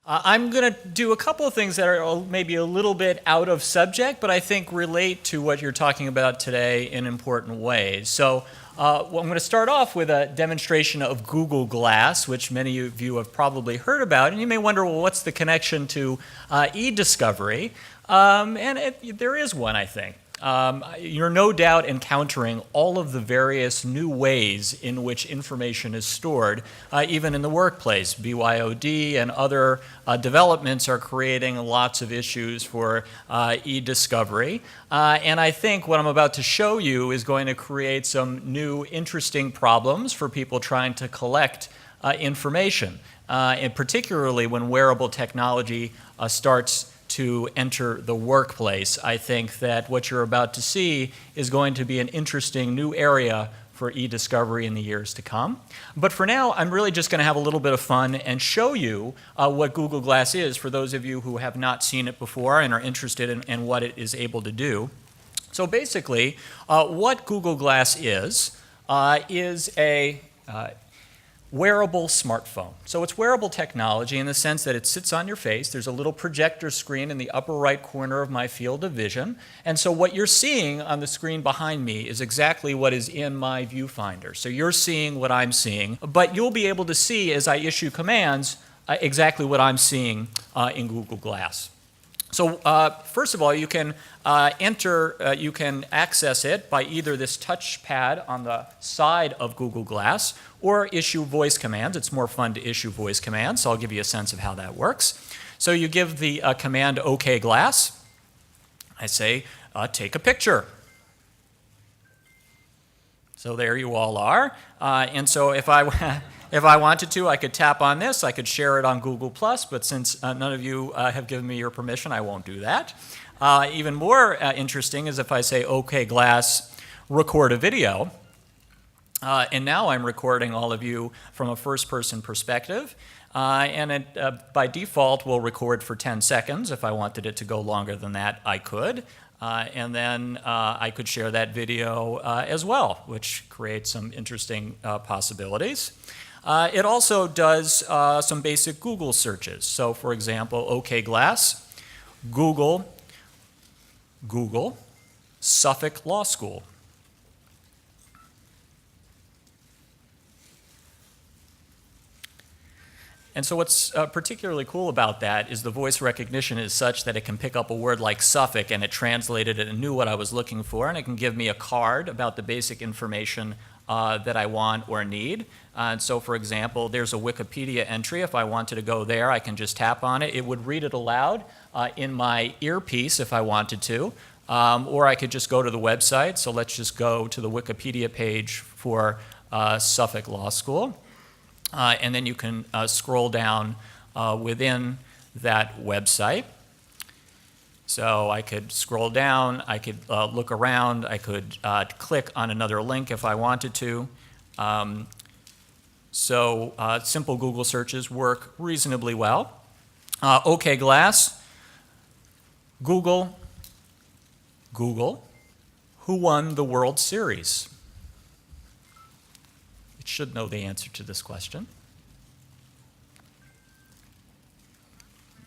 I'm going to do a couple of things that are maybe a little bit out of subject, but I think relate to what you're talking about today in important ways. So I'm going to start off with a demonstration of Google Glass, which many of you have probably heard about. And you may wonder, well, what's the connection to Ediscovery? There is one, I think. You're no doubt encountering all of the various new ways in which information is stored, even in the workplace. BYOD and other developments are creating lots of issues for e-discovery. And I think what I'm about to show you is going to create some new interesting problems for people trying to collect information, and particularly when wearable technology starts to enter the workplace. I think that what you're about to see is going to be an interesting new area for e-discovery in the years to come. But for now, I'm really just going to have a little bit of fun and show you what Google Glass is for those of you who have not seen it before and are interested in what it is able to do. So basically, what Google Glass is a wearable smartphone. So it's wearable technology in the sense that it sits on your face. There's a little projector screen in the upper right corner of my field of vision. And so what you're seeing on the screen behind me is exactly what is in my viewfinder. So you're seeing what I'm seeing, but you'll be able to see as I issue commands exactly what I'm seeing in Google Glass. So first of all, you can you can access it by either this touchpad on the side of Google Glass or issue voice commands. It's more fun to issue voice commands, so I'll give you a sense of how that works. So you give the command OK Glass. I say, take a picture. So there you all are. And so if I wanted to, I could tap on this. I could share it on Google+, but since none of you have given me your permission, I won't do that. Even more interesting is if I say, OK Glass, record a video. And now I'm recording all of you from a first-person perspective. And it, by default, will record for 10 seconds. If I wanted it to go longer than that, I could. And then I could share that video as well, which creates some interesting possibilities. It also does some basic Google searches. So for example, OK Glass, Google, Suffolk Law School. And so what's particularly cool about that is the voice recognition is such that it can pick up a word like Suffolk and it translated it and knew what I was looking for, and it can give me a card about the basic information that I want or need. And so for example, there's a Wikipedia entry. If I wanted to go there, I can just tap on it. It would read it aloud in my earpiece if I wanted to, or I could just go to the website. So let's just go to the Wikipedia page for Suffolk Law School. And then you can scroll down within that website. So I could scroll down, I could look around, I could click on another link if I wanted to. Simple Google searches work reasonably well. OK Glass, Google, who won the World Series? It should know the answer to this question.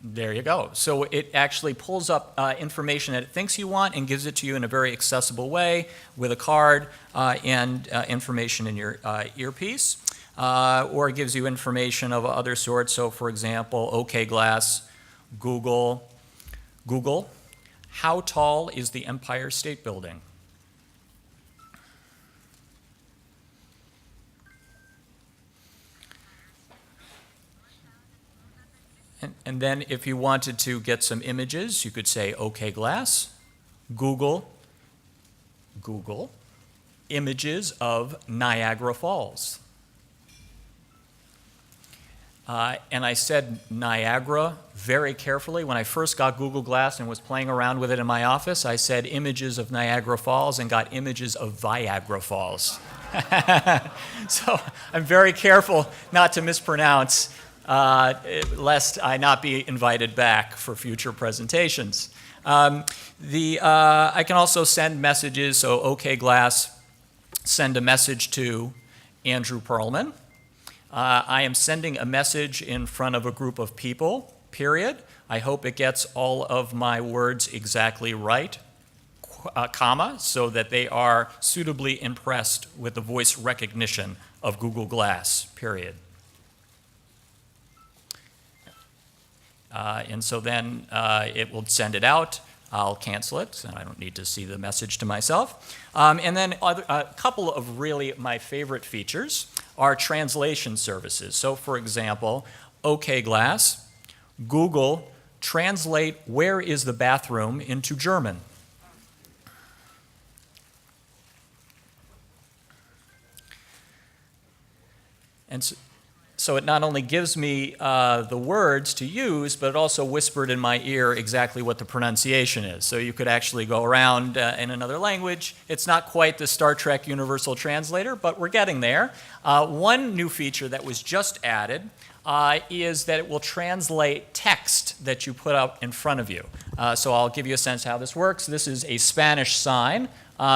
There you go. So it actually pulls up information that it thinks you want and gives it to you in a very accessible way with a card and information in your earpiece. Or it gives you information of other sorts. So for example, OK Glass, Google, how tall is the Empire State Building? And then if you wanted to get some images, you could say, OK Glass, Google, images of Niagara Falls. And I said Niagara very carefully. When I first got Google Glass and was playing around with it in my office, I said images of Niagara Falls and got images of Viagra Falls. So I'm very careful not to mispronounce lest I not be invited back for future presentations. I can also send messages, so OK Glass, send a message to Andrew Perlman. I am sending a message in front of a group of people. period. I hope it gets all of my words exactly right, comma, so that they are suitably impressed with the voice recognition of Google Glass, period. And so then it will send it out. I'll cancel it, so I don't need to see the message to myself. And then a couple of really my favorite features are translation services. So for example, OK Glass, Google, translate where is the bathroom into German. And so it not only gives me the words to use, but it also whispered in my ear exactly what the pronunciation is. So you could actually go around in another language. It's not quite the Star Trek Universal Translator, but we're getting there. One new feature that was just added is that it will translate text that you put up in front of you. So I'll give you a sense how this works. This is a Spanish sign.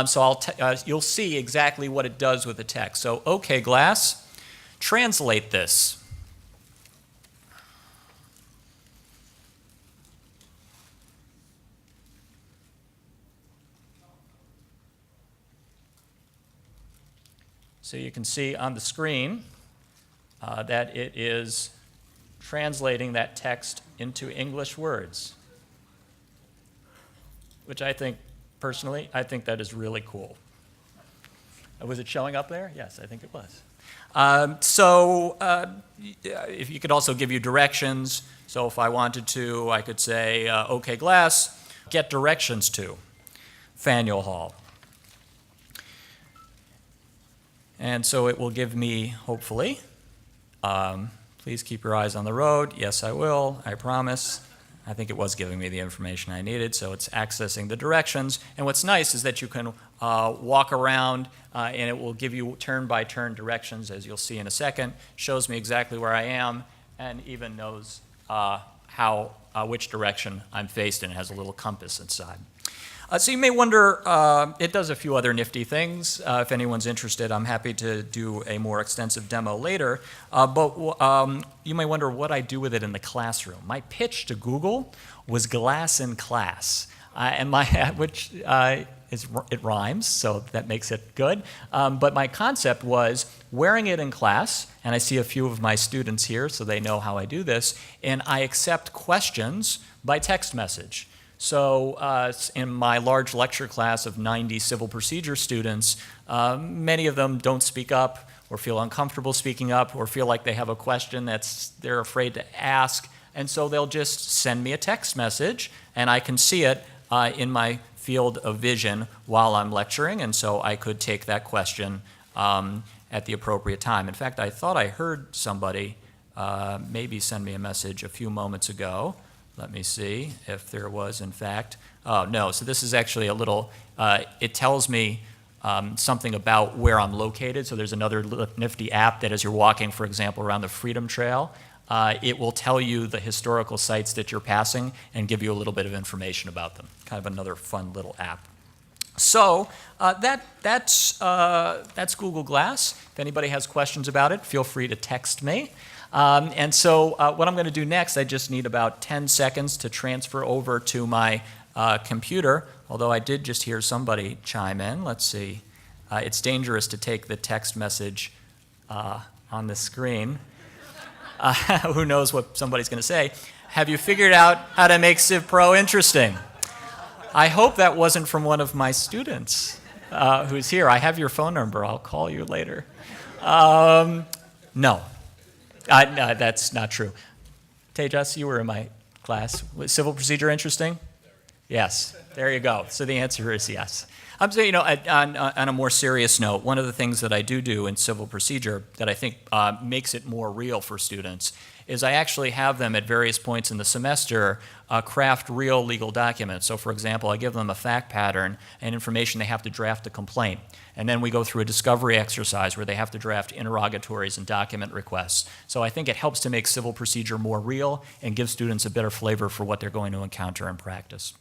So you'll see exactly what it does with the text. So, OK, Glass, translate this. So you can see on the screen that it is translating that text into English words, which I think, personally, I think that is really cool. Was it showing up there? Yes, I think it was. If you could also give you directions. So if I wanted to, I could say, OK Glass, get directions to Faneuil Hall. And so it will give me, hopefully, please keep your eyes on the road. Yes, I will, I promise. I think it was giving me the information I needed, so it's accessing the directions. And what's nice is that you can walk around and it will give you turn-by-turn directions, as you'll see in a second. Shows me exactly where I am and even knows which direction I'm faced in. It has a little compass inside. So you may wonder, it does a few other nifty things. If anyone's interested, I'm happy to do a more extensive demo later. But you may wonder what I do with it in the classroom. My pitch to Google was glass in class, it rhymes, so that makes it good. But my concept was wearing it in class, and I see a few of my students here, so they know how I do this, and I accept questions by text message. So in my large lecture class of 90 civil procedure students, many of them don't speak up or feel uncomfortable speaking up or feel like they have a question they're afraid to ask. And so they'll just send me a text message, and I can see it in my field of vision while I'm lecturing, and so I could take that question at the appropriate time. In fact, I thought I heard somebody maybe send me a message a few moments ago. Let me see if there was, in fact. Oh, no. So this is actually a little, it tells me something about where I'm located. So there's another nifty app that as you're walking, for example, around the Freedom Trail, it will tell you the historical sites that you're passing and give you a little bit of information about them. Kind of another fun little app. So that's Google Glass. If anybody has questions about it, feel free to text me. And so what I'm going to do next, I just need about 10 seconds to transfer over to my computer, although I did just hear somebody chime in. Let's see. It's dangerous to take the text message on the screen. Who knows what somebody's going to say. Have you figured out how to make Civ Pro interesting? I hope that wasn't from one of my students who's here. I have your phone number. I'll call you later. No. No, that's not true. Tejas, you were in my class. Was civil procedure interesting? Yes. There you go. So the answer is yes. I'm saying, on a more serious note, one of the things that I do in civil procedure that I think makes it more real for students is I actually have them at various points in the semester craft real legal documents. So for example, I give them a fact pattern and information they have to draft a complaint. And then we go through a discovery exercise where they have to draft interrogatories and document requests. So I think it helps to make civil procedure more real and give students a better flavor for what they're going to encounter in practice.